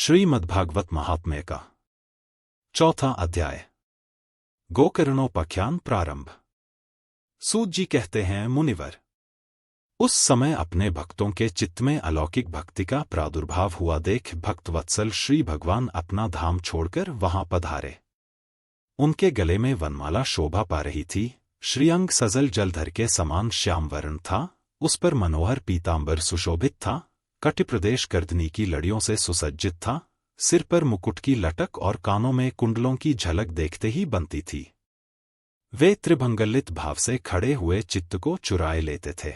श्रीमद्भागवत महात्म्य का चौथा अध्याय। गोकर्णोपाख्यान प्रारंभ। सूत जी कहते हैं, मुनिवर, उस समय अपने भक्तों के चित्त में अलौकिक भक्ति का प्रादुर्भाव हुआ देख भक्तवत्सल श्री भगवान अपना धाम छोड़कर वहां पधारे। उनके गले में वनमाला शोभा पा रही थी। श्रीअंग सजल जलधर के समान श्याम वर्ण था। उस पर मनोहर पीतांबर सुशोभित था। कटिप्रदेश गर्दनी की लड़ियों से सुसज्जित था। सिर पर मुकुट की लटक और कानों में कुंडलों की झलक देखते ही बनती थी। वे त्रिभंगलित भाव से खड़े हुए चित्त को चुराए लेते थे।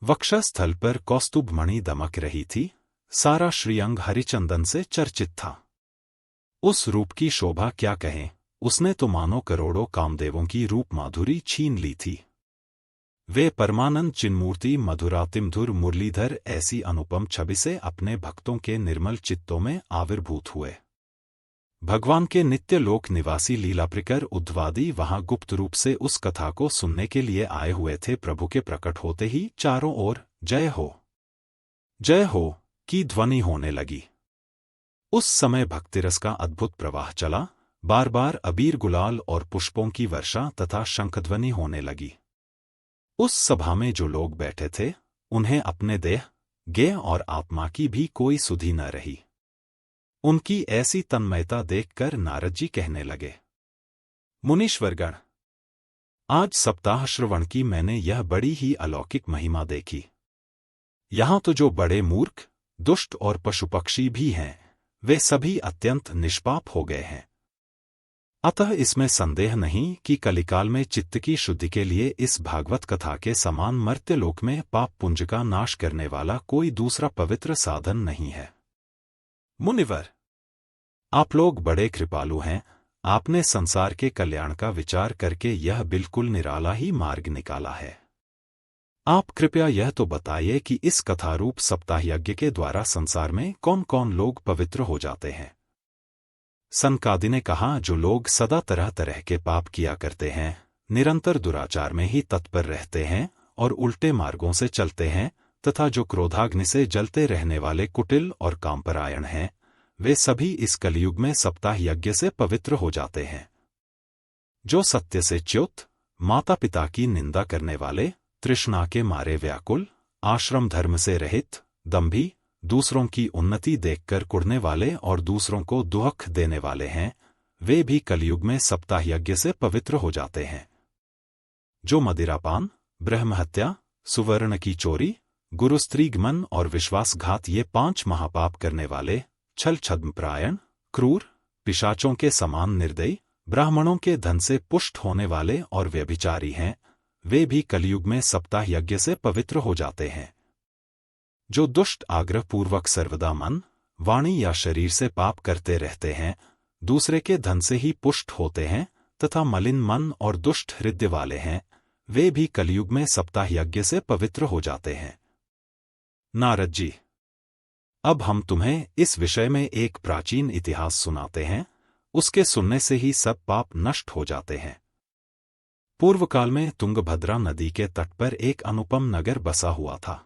वक्षस्थल पर कौस्तुभ मणि दमक रही थी। सारा श्रीअंग हरिचंदन से चर्चित था। उस रूप की शोभा क्या कहें, उसने तो मानो करोड़ों कामदेवों की रूप माधुरी छीन ली थी। वे परमानंद चिन्मूर्ति मधुरातिमधुर मुरलीधर ऐसी अनुपम छवि से अपने भक्तों के निर्मल चित्तों में आविर्भूत हुए। भगवान के नित्य लोक निवासी लीलाप्रिकर उद्धवादी वहां गुप्त रूप से उस कथा को सुनने के लिए आए हुए थे। प्रभु के प्रकट होते ही चारों ओर जय हो की ध्वनि होने लगी। उस समय भक्तिरस का अद्भुत प्रवाह चला। बार बार अबीर गुलाल और पुष्पों की वर्षा तथा शंखध्वनि होने लगी। उस सभा में जो लोग बैठे थे, उन्हें अपने देह, गेह और आत्मा की भी कोई सुधि न रही। उनकी ऐसी तन्मयता देखकर नारद जी कहने लगे, मुनीश्वरगण, आज सप्ताह श्रवण की मैंने यह बड़ी ही अलौकिक महिमा देखी। यहां तो जो बड़े मूर्ख, दुष्ट और पशु पक्षी भी हैं, वे सभी अत्यंत निष्पाप हो गए हैं। अतः इसमें संदेह नहीं कि कलिकाल में चित्त की शुद्धि के लिए इस भागवत कथा के समान मर्त्यलोक में पाप पुंज का नाश करने वाला कोई दूसरा पवित्र साधन नहीं है। मुनिवर, आप लोग बड़े कृपालु हैं। आपने संसार के कल्याण का विचार करके यह बिल्कुल निराला ही मार्ग निकाला है। आप कृपया यह तो बताइए कि इस कथारूप सप्ताह यज्ञ के द्वारा संसार में कौन कौन लोग पवित्र हो जाते हैं। सनकादि ने कहा, जो लोग सदा तरह तरह के पाप किया करते हैं, निरंतर दुराचार में ही तत्पर रहते हैं और उल्टे मार्गों से चलते हैं, तथा जो क्रोधाग्नि से जलते रहने वाले कुटिल और कामपरायण हैं, वे सभी इस कलयुग में सप्ताह यज्ञ से पवित्र हो जाते हैं। जो सत्य से च्युत, माता पिता की निंदा करने वाले, तृष्णा के मारे व्याकुल, आश्रम धर्म से रहित, दंभी, दूसरों की उन्नति देखकर कुढ़ने वाले और दूसरों को दुख देने वाले हैं, वे भी कलयुग में सप्ताह यज्ञ से पवित्र हो जाते हैं। जो मदिरापान, ब्रह्महत्या, सुवर्ण की चोरी, गुरुस्त्रीगमन और विश्वासघात ये 5 महापाप करने वाले, छल छद्मपरायण, क्रूर, पिशाचों के समान निर्दयी, ब्राह्मणों के धन से पुष्ट होने वाले और व्यभिचारी हैं, वे भी कलयुग में सप्ताह यज्ञ से पवित्र हो जाते हैं। जो दुष्ट आग्रहपूर्वक सर्वदा मन, वाणी या शरीर से पाप करते रहते हैं, दूसरे के धन से ही पुष्ट होते हैं तथा मलिन मन और दुष्ट हृदय वाले हैं, वे भी कलयुग में सप्ताह यज्ञ से पवित्र हो जाते हैं। नारद जी, अब हम तुम्हें इस विषय में एक प्राचीन इतिहास सुनाते हैं। उसके सुनने से ही सब पाप नष्ट हो जाते हैं। पूर्वकाल में तुंगभद्रा नदी के तट पर एक अनुपम नगर बसा हुआ था।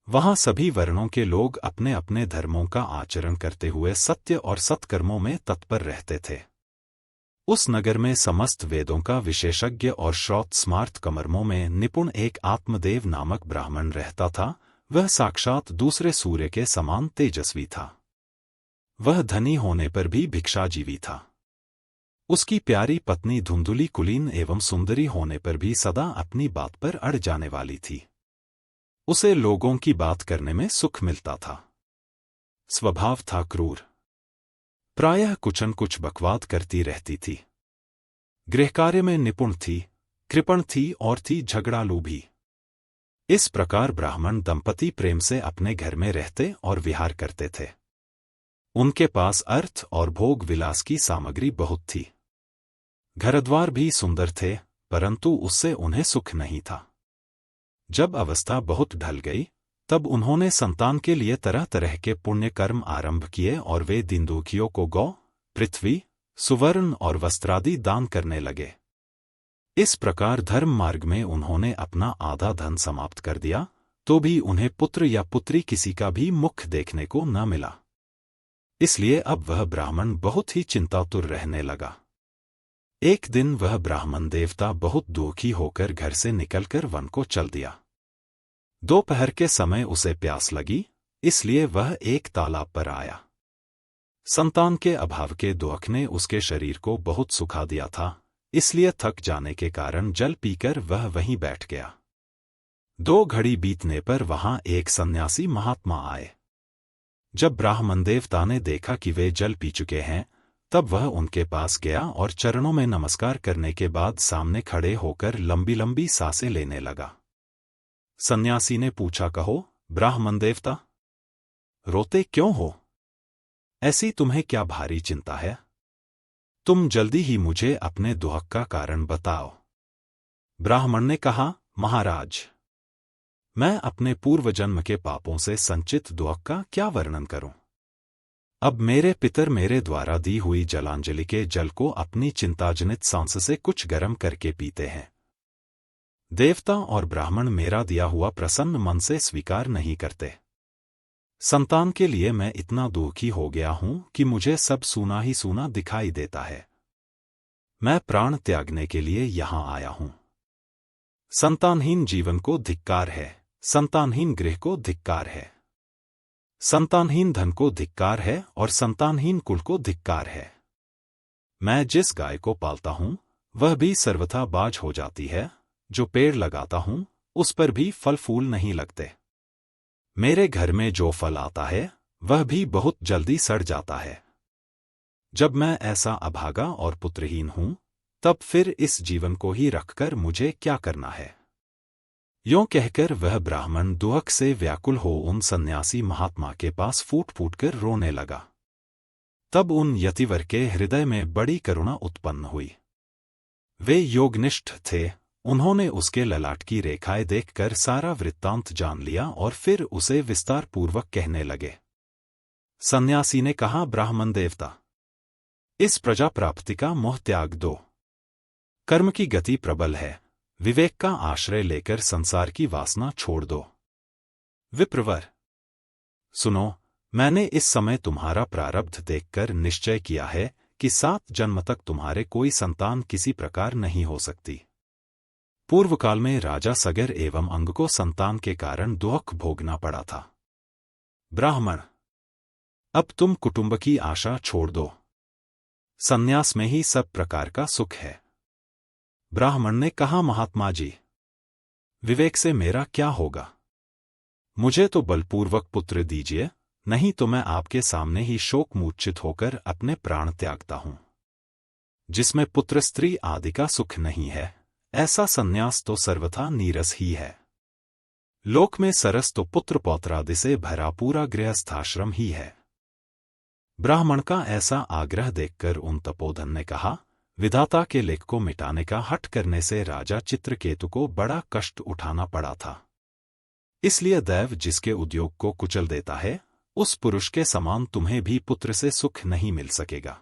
वहां सभी वर्णों के लोग अपने अपने धर्मों का आचरण करते हुए सत्य और सत्कर्मों में तत्पर रहते थे। उस नगर में समस्त वेदों का विशेषज्ञ और श्रौत स्मार्त कर्मों में निपुण एक आत्मदेव नामक ब्राह्मण रहता था। वह साक्षात दूसरे सूर्य के समान तेजस्वी था। वह धनी होने पर भी भिक्षाजीवी था। उसकी प्यारी पत्नी धुंधुली कुलीन एवं सुंदरी होने पर भी सदा अपनी बात पर अड़ जाने वाली थी। उसे लोगों की बात करने में सुख मिलता था। स्वभाव था क्रूर। प्रायः कुछन कुछ बकवाद करती रहती थी। गृहकार्य में निपुण थी, कृपण थी और थी झगड़ालू भी। इस प्रकार ब्राह्मण दंपति प्रेम से अपने घर में रहते और विहार करते थे। उनके पास अर्थ और भोग विलास की सामग्री बहुत थी। घरद्वार भी सुंदर थे, परंतु उससे उन्हें सुख नहीं था। जब अवस्था बहुत ढल गई, तब उन्होंने संतान के लिए तरह तरह के पुण्य कर्म आरंभ किए और वे दीनदुखियों को गौ, पृथ्वी, सुवर्ण और वस्त्रादि दान करने लगे। इस प्रकार धर्म मार्ग में उन्होंने अपना आधा धन समाप्त कर दिया, तो भी उन्हें पुत्र या पुत्री किसी का भी मुख देखने को न मिला। इसलिए अब वह ब्राह्मण बहुत ही चिंतातुर रहने लगा। एक दिन वह ब्राह्मण देवता बहुत दुखी होकर घर से निकलकर वन को चल दिया। दोपहर के समय उसे प्यास लगी, इसलिए वह एक तालाब पर आया। संतान के अभाव के दुख ने उसके शरीर को बहुत सुखा दिया था, इसलिए थक जाने के कारण जल पीकर वह वहीं बैठ गया। 2 घड़ी बीतने पर वहां एक सन्यासी महात्मा आए। जब ब्राह्मण देवता ने देखा कि वे जल पी चुके हैं, तब वह उनके पास गया और चरणों में नमस्कार करने के बाद सामने खड़े होकर लंबी लंबी सांसें लेने लगा। सन्यासी ने पूछा, कहो ब्राह्मण देवता, रोते क्यों हो? ऐसी तुम्हें क्या भारी चिंता है? तुम जल्दी ही मुझे अपने दुख का कारण बताओ। ब्राह्मण ने कहा, महाराज, मैं अपने पूर्व जन्म के पापों से संचित दुख का क्या वर्णन करूं? अब मेरे पितर मेरे द्वारा दी हुई जलांजलि के जल को अपनी चिंताजनित सांस से कुछ गर्म करके पीते हैं। देवता और ब्राह्मण मेरा दिया हुआ प्रसन्न मन से स्वीकार नहीं करते। संतान के लिए मैं इतना दुखी हो गया हूं कि मुझे सब सूना ही सूना दिखाई देता है। मैं प्राण त्यागने के लिए यहां आया हूं। संतानहीन जीवन को धिक्कार है, संतानहीन गृह को धिक्कार है, संतानहीन धन को धिक्कार है और संतानहीन कुल को धिक्कार है। मैं जिस गाय को पालता हूं वह भी सर्वथा बाज हो जाती है, जो पेड़ लगाता हूं उस पर भी फल फूल नहीं लगते। मेरे घर में जो फल आता है वह भी बहुत जल्दी सड़ जाता है। जब मैं ऐसा अभागा और पुत्रहीन हूं, तब फिर इस जीवन को ही रखकर मुझे क्या करना है? यों कहकर वह ब्राह्मण दुख से व्याकुल हो उन सन्यासी महात्मा के पास फूट फूट कर रोने लगा। तब उन यतिवर के हृदय में बड़ी करुणा उत्पन्न हुई। वे योगनिष्ठ थे, उन्होंने उसके ललाट की रेखाएं देखकर सारा वृत्तांत जान लिया और फिर उसे विस्तार पूर्वक कहने लगे। सन्यासी ने कहा, ब्राह्मण देवता, इस प्रजा प्राप्ति का मोह त्याग दो। कर्म की गति प्रबल है, विवेक का आश्रय लेकर संसार की वासना छोड़ दो। विप्रवर, सुनो, मैंने इस समय तुम्हारा प्रारब्ध देखकर निश्चय किया है कि 7 जन्म तक तुम्हारे कोई संतान किसी प्रकार नहीं हो सकती। पूर्व काल में राजा सगर एवं अंग को संतान के कारण दुख भोगना पड़ा था। ब्राह्मण, अब तुम कुटुंब की आशा छोड़ दो। संन्यास में ही सब प्रकार का सुख है। ब्राह्मण ने कहा, महात्मा जी, विवेक से मेरा क्या होगा? मुझे तो बलपूर्वक पुत्र दीजिए, नहीं तो मैं आपके सामने ही शोक मूर्छित होकर अपने प्राण त्यागता हूं। जिसमें पुत्र स्त्री आदि का सुख नहीं है, ऐसा संन्यास तो सर्वथा नीरस ही है। लोक में सरस तो पुत्र पौत्रादि से भरा पूरा गृहस्थाश्रम ही है। ब्राह्मण का ऐसा आग्रह देखकर उन तपोधन ने कहा, विधाता के लेख को मिटाने का हठ करने से राजा चित्रकेतु को बड़ा कष्ट उठाना पड़ा था। इसलिए दैव जिसके उद्योग को कुचल देता है, उस पुरुष के समान तुम्हें भी पुत्र से सुख नहीं मिल सकेगा।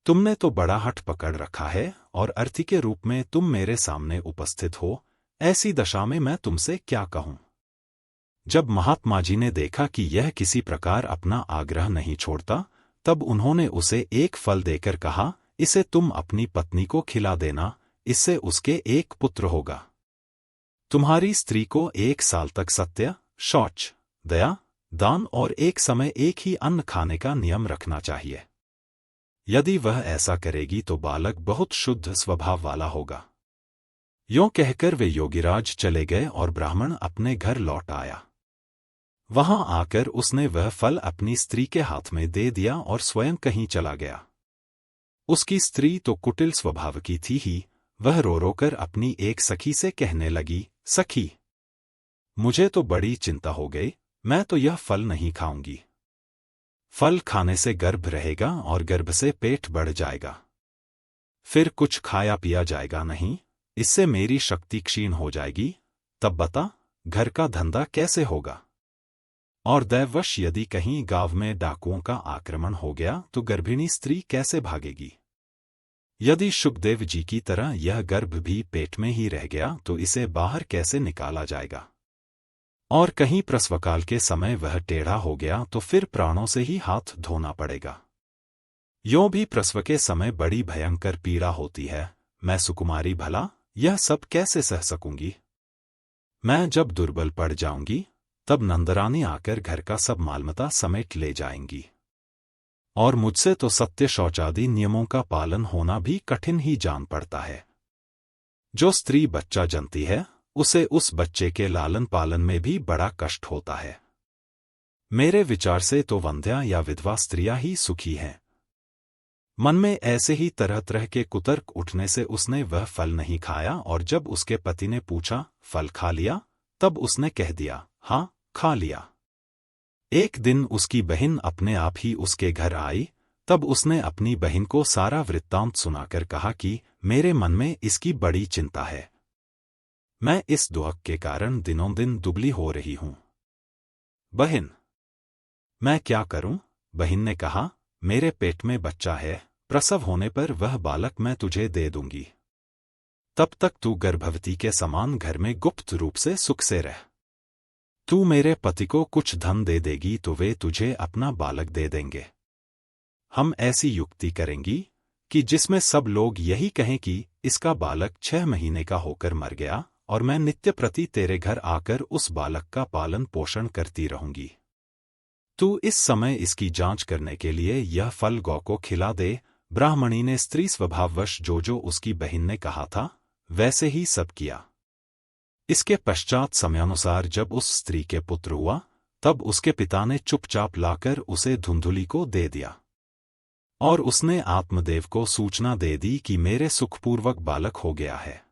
तुमने तो बड़ा हठ पकड़ रखा है और अर्थी के रूप में तुम मेरे सामने उपस्थित हो, ऐसी दशा में मैं तुमसे क्या कहूं? जब महात्मा जी ने देखा कि यह किसी प्रकार अपना आग्रह नहीं छोड़ता, तब उन्होंने उसे एक फल देकर कहा, इसे तुम अपनी पत्नी को खिला देना, इससे उसके एक पुत्र होगा। तुम्हारी स्त्री को 1 साल तक सत्य, शौच, दया, दान और एक समय एक ही अन्न खाने का नियम रखना चाहिए। यदि वह ऐसा करेगी तो बालक बहुत शुद्ध स्वभाव वाला होगा। यों कहकर वे योगीराज चले गए और ब्राह्मण अपने घर लौट आया। वहां आकर उसने वह फल अपनी स्त्री के हाथ में दे दिया और स्वयं कहीं चला गया। उसकी स्त्री तो कुटिल स्वभाव की थी ही, वह रो रो कर अपनी एक सखी से कहने लगी, सखी, मुझे तो बड़ी चिंता हो गई, मैं तो यह फल नहीं खाऊंगी। फल खाने से गर्भ रहेगा और गर्भ से पेट बढ़ जाएगा। फिर कुछ खाया पिया जाएगा नहीं, इससे मेरी शक्ति क्षीण हो जाएगी। तब बता, घर का धंधा कैसे होगा? और दैववश यदि कहीं गांव में डाकुओं का आक्रमण हो गया तो गर्भिणी स्त्री कैसे भागेगी? यदि शुकदेव जी की तरह यह गर्भ भी पेट में ही रह गया तो इसे बाहर कैसे निकाला जाएगा? और कहीं प्रसवकाल के समय वह टेढ़ा हो गया तो फिर प्राणों से ही हाथ धोना पड़ेगा। यों भी प्रसव के समय बड़ी भयंकर पीड़ा होती है। मैं सुकुमारी भला यह सब कैसे सह सकूंगी? मैं जब दुर्बल पड़ जाऊंगी तब नंदरानी आकर घर का सब मालमता समेट ले जाएंगी, और मुझसे तो सत्य शौचादि नियमों का पालन होना भी कठिन ही जान पड़ता है। जो स्त्री बच्चा जनती है उसे उस बच्चे के लालन पालन में भी बड़ा कष्ट होता है। मेरे विचार से तो वंध्या या विधवा स्त्रियां ही सुखी हैं। मन में ऐसे ही तरह तरह के कुतर्क उठने से उसने वह फल नहीं खाया, और जब उसके पति ने पूछा फल खा लिया, तब उसने कह दिया हाँ खा लिया। एक दिन उसकी बहन अपने आप ही उसके घर आई। तब उसने अपनी बहन को सारा वृत्तांत सुनाकर कहा कि मेरे मन में इसकी बड़ी चिंता है। मैं इस दुख के कारण दिनों दिन दुबली हो रही हूं। बहन, मैं क्या करूं? बहन ने कहा, मेरे पेट में बच्चा है, प्रसव होने पर वह बालक मैं तुझे दे दूंगी। तब तक तू गर्भवती के समान घर में गुप्त रूप से सुख से रह। तू मेरे पति को कुछ धन दे देगी तो वे तुझे अपना बालक दे देंगे। हम ऐसी युक्ति करेंगी कि जिसमें सब लोग यही कहें कि इसका बालक 6 महीने का होकर मर गया, और मैं नित्य प्रति तेरे घर आकर उस बालक का पालन पोषण करती रहूंगी। तू इस समय इसकी जांच करने के लिए यह फल गौ को खिला दे। ब्राह्मणी ने स्त्री स्वभाववश जो उसकी बहन ने कहा था वैसे ही सब किया। इसके पश्चात समयानुसार जब उस स्त्री के पुत्र हुआ, तब उसके पिता ने चुपचाप लाकर उसे धुंधुली को दे दिया, और उसने आत्मदेव को सूचना दे दी कि मेरे सुखपूर्वक बालक हो गया है।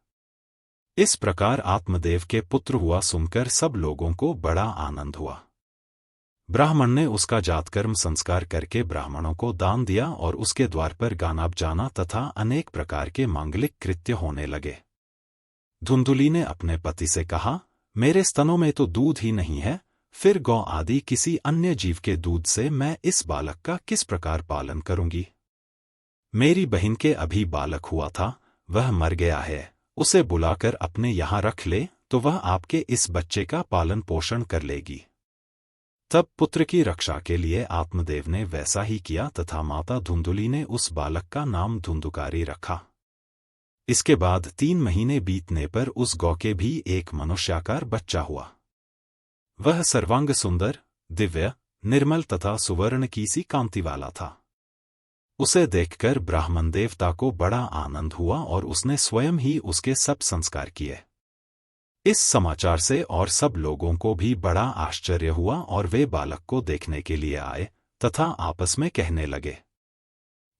इस प्रकार आत्मदेव के पुत्र हुआ सुनकर सब लोगों को बड़ा आनंद हुआ। ब्राह्मण ने उसका जातकर्म संस्कार करके ब्राह्मणों को दान दिया, और उसके द्वार पर गाना बजाना तथा अनेक प्रकार के मांगलिक कृत्य होने लगे। धुंधुली ने अपने पति से कहा, मेरे स्तनों में तो दूध ही नहीं है, फिर गौ आदि किसी अन्य जीव के दूध से मैं इस बालक का किस प्रकार पालन करूंगी? मेरी बहन के अभी बालक हुआ था, वह मर गया है, उसे बुलाकर अपने यहां रख ले तो वह आपके इस बच्चे का पालन पोषण कर लेगी। तब पुत्र की रक्षा के लिए आत्मदेव ने वैसा ही किया तथा माता धुंधुली ने उस बालक का नाम धुंधुकारी रखा। इसके बाद 3 महीने बीतने पर उस गौ के भी एक मनुष्याकार बच्चा हुआ। वह सर्वांग सुंदर, दिव्य, निर्मल तथा सुवर्ण की सी कांति वाला था। उसे देखकर ब्राह्मण देवता को बड़ा आनंद हुआ, और उसने स्वयं ही उसके सब संस्कार किए। इस समाचार से और सब लोगों को भी बड़ा आश्चर्य हुआ, और वे बालक को देखने के लिए आए तथा आपस में कहने लगे,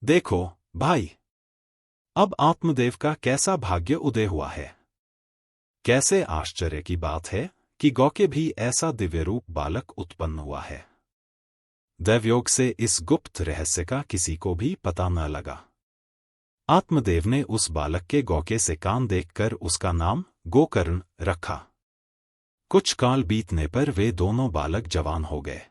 देखो भाई, अब आत्मदेव का कैसा भाग्य उदय हुआ है। कैसे आश्चर्य की बात है कि गौ के भी ऐसा दिव्य रूप बालक उत्पन्न हुआ है। दैवयोग से इस गुप्त रहस्य का किसी को भी पता न लगा। आत्मदेव ने उस बालक के गौके से कान देखकर उसका नाम गोकर्ण रखा। कुछ काल बीतने पर वे दोनों बालक जवान हो गए।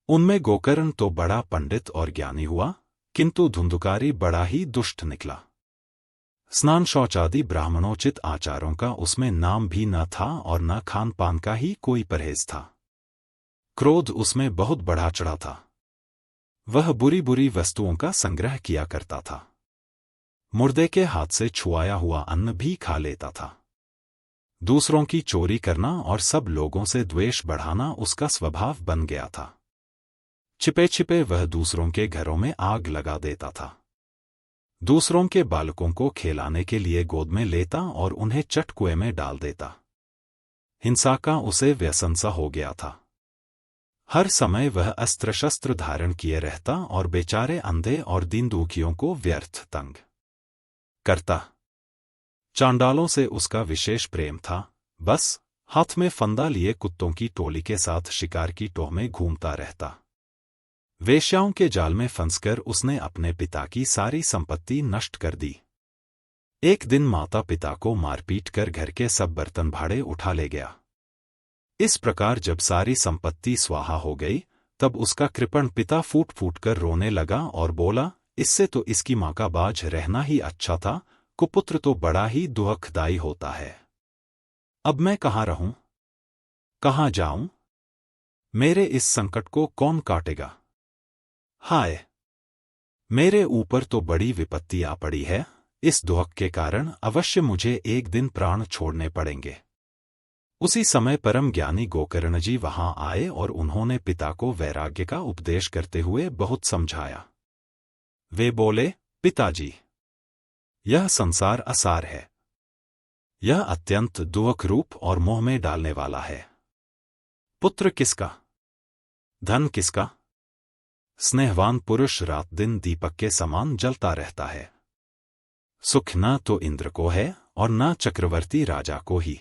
उनमें गोकर्ण तो बड़ा पंडित और ज्ञानी हुआ, किंतु धुंधुकारी बड़ा ही दुष्ट निकला। स्नान शौचादि ब्राह्मणोचित आचारों का उसमें नाम भी न था, और न खान पान का ही कोई परहेज था। क्रोध उसमें बहुत बढ़ा चढ़ा था। वह बुरी बुरी वस्तुओं का संग्रह किया करता था। मुर्दे के हाथ से छुआया हुआ अन्न भी खा लेता था। दूसरों की चोरी करना और सब लोगों से द्वेष बढ़ाना उसका स्वभाव बन गया था। छिपे छिपे वह दूसरों के घरों में आग लगा देता था। दूसरों के बालकों को खिलाने के लिए गोद में लेता और उन्हें चट कुएं में डाल देता। हिंसा का उसे व्यसन सा हो गया था। हर समय वह अस्त्र शस्त्र धारण किए रहता और बेचारे अंधे और दीन दुखियों को व्यर्थ तंग करता। चांडालों से उसका विशेष प्रेम था। बस हाथ में फंदा लिए कुत्तों की टोली के साथ शिकार की टोह में घूमता रहता। वेश्याओं के जाल में फंसकर उसने अपने पिता की सारी संपत्ति नष्ट कर दी। एक दिन माता पिता को मारपीट कर घर के सब बर्तन भाड़े उठा ले गया। इस प्रकार जब सारी संपत्ति स्वाहा हो गई, तब उसका कृपण पिता फूट फूट कर रोने लगा और बोला, इससे तो इसकी मां का बाज रहना ही अच्छा था, कुपुत्र तो बड़ा ही दुखदायी होता है। अब मैं कहाँ रहूं? कहाँ जाऊं? मेरे इस संकट को कौन काटेगा? हाय, मेरे ऊपर तो बड़ी विपत्ति आ पड़ी है। इस दुख के कारण अवश्य मुझे एक दिन प्राण छोड़ने पड़ेंगे। उसी समय परम ज्ञानी गोकर्ण जी वहां आए और उन्होंने पिता को वैराग्य का उपदेश करते हुए बहुत समझाया। वे बोले, पिताजी, यह संसार असार है। यह अत्यंत दुख रूप और मोह में डालने वाला है। पुत्र किसका? धन किसका? स्नेहवान पुरुष रात दिन दीपक के समान जलता रहता है। सुख न तो इंद्र को है और न चक्रवर्ती राजा को ही।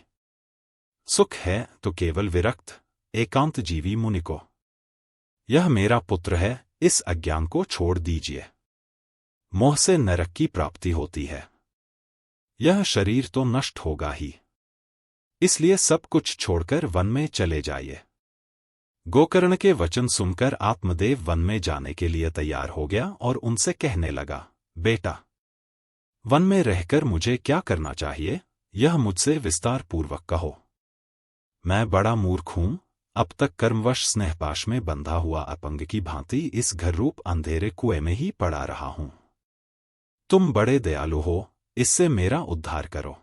सुख है तो केवल विरक्त एकांत जीवी मुनि को। यह मेरा पुत्र है, इस अज्ञान को छोड़ दीजिए। मोह से नरक की प्राप्ति होती है। यह शरीर तो नष्ट होगा ही, इसलिए सब कुछ छोड़कर वन में चले जाइए। गोकर्ण के वचन सुनकर आत्मदेव वन में जाने के लिए तैयार हो गया और उनसे कहने लगा, बेटा, वन में रहकर मुझे क्या करना चाहिए, यह मुझसे विस्तार पूर्वक कहो। मैं बड़ा मूर्ख हूं, अब तक कर्मवश स्नेहपाश में बंधा हुआ अपंग की भांति इस घर रूप अंधेरे कुएं में ही पड़ा रहा हूं। तुम बड़े दयालु हो, इससे मेरा उद्धार करो।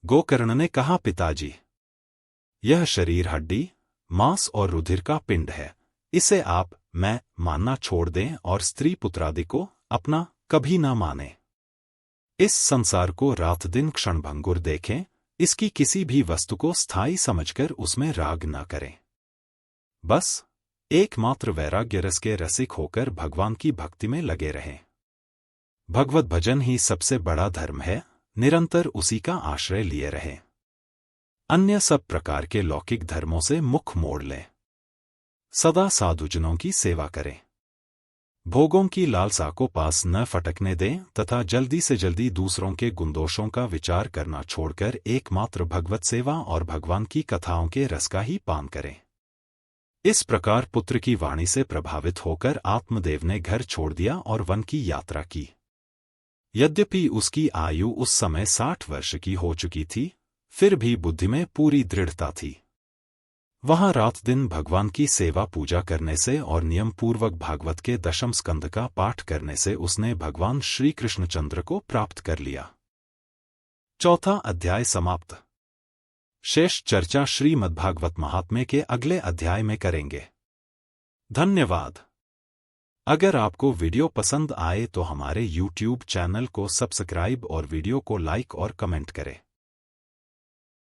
गोकर्ण ने कहा, पिताजी, यह शरीर हड्डी, मांस और रुधिर का पिंड है। इसे आप, मैं मानना छोड़ दें और स्त्री पुत्रादि को अपना कभी न माने। इस संसार को रात दिन क्षणभंगुर देखें, इसकी किसी भी वस्तु को स्थायी समझकर उसमें राग न करें। बस एकमात्र वैराग्य रस के रसिक होकर भगवान की भक्ति में लगे रहें। भगवत भजन ही सबसे बड़ा धर्म है, निरंतर उसी का आश्रय लिए रहें। अन्य सब प्रकार के लौकिक धर्मों से मुख मोड़ लें। सदा साधुजनों की सेवा करें। भोगों की लालसा को पास न फटकने दें तथा जल्दी से जल्दी दूसरों के गुणदोषों का विचार करना छोड़कर एकमात्र भगवत सेवा और भगवान की कथाओं के रस का ही पान करें। इस प्रकार पुत्र की वाणी से प्रभावित होकर आत्मदेव ने घर छोड़ दिया और वन की यात्रा की। यद्यपि उसकी आयु उस समय 60 वर्ष की हो चुकी थी, फिर भी बुद्धि में पूरी दृढ़ता थी। वहां रात दिन भगवान की सेवा पूजा करने से और नियम पूर्वक भागवत के 10वें स्कंद का पाठ करने से उसने भगवान श्री कृष्णचंद्र को प्राप्त कर लिया। 4वां अध्याय समाप्त। शेष चर्चा श्रीमद्भागवत महात्म्य के अगले अध्याय में करेंगे। धन्यवाद। अगर आपको वीडियो पसंद आए तो हमारे YouTube चैनल को सब्सक्राइब और वीडियो को लाइक और कमेंट करें।